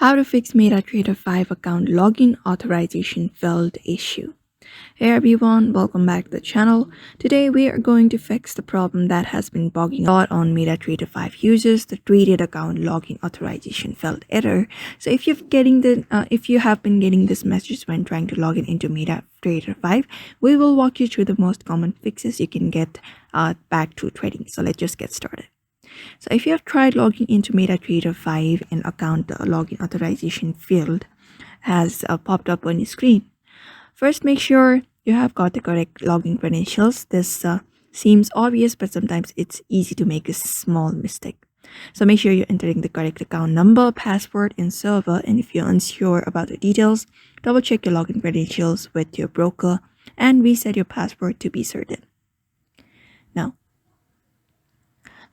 How to fix MetaTrader 5 account login authorization failed issue. Hey everyone, welcome back to the channel. Today we are going to fix the problem that has been bugging a lot on MetaTrader 5 users, the traded account login authorization failed error. So if you have been getting this message when trying to log in into MetaTrader 5, we will walk you through the most common fixes you can get back to trading. So let's just get started. So if you have tried logging into MetaTrader 5 and account login authorization field has popped up on your screen, first make sure you have got the correct login credentials. This seems obvious, but sometimes it's easy to make a small mistake. So make sure you're entering the correct account number, password, and server. And if you're unsure about the details, double check your login credentials with your broker and reset your password to be certain. Now,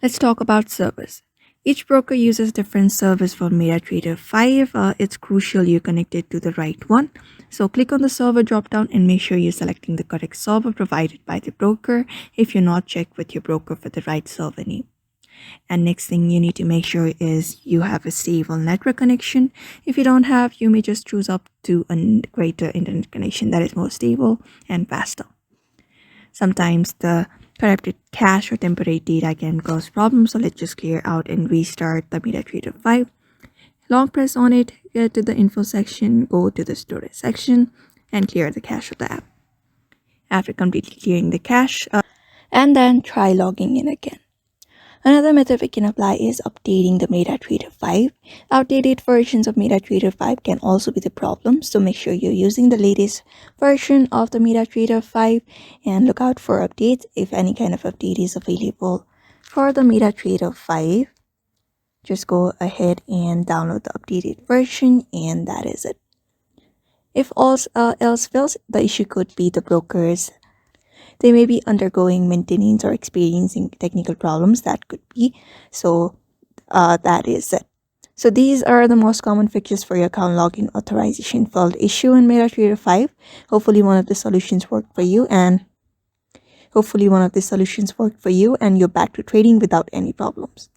let's talk about servers. Each broker uses different servers for MetaTrader 5. It's crucial you connect it to the right one. So click on the server dropdown and make sure you're selecting the correct server provided by the broker. If you're not, check with your broker for the right server name. And next thing you need to make sure is you have a stable network connection. If you don't have, you may just choose up to a greater internet connection that is more stable and faster. Sometimes the corrupted cache or temporary data can cause problems, so let's just clear out and restart the MetaTrader 5. Long press on it, get to the info section, go to the storage section, and clear the cache of the app. After completely clearing the cache, and then try logging in again. Another method we can apply is updating the MetaTrader 5. Outdated versions of MetaTrader 5 can also be the problem, so make sure you're using the latest version of the MetaTrader 5 and look out for updates if any kind of update is available. For the MetaTrader 5, just go ahead and download the updated version, and that is it. If all else fails, the issue could be the brokers. They may be undergoing maintenance or experiencing technical problems. That could be. So that is it. So these are the most common fixes for your account login authorization failed issue in MetaTrader 5. Hopefully one of the solutions worked for you and you're back to trading without any problems.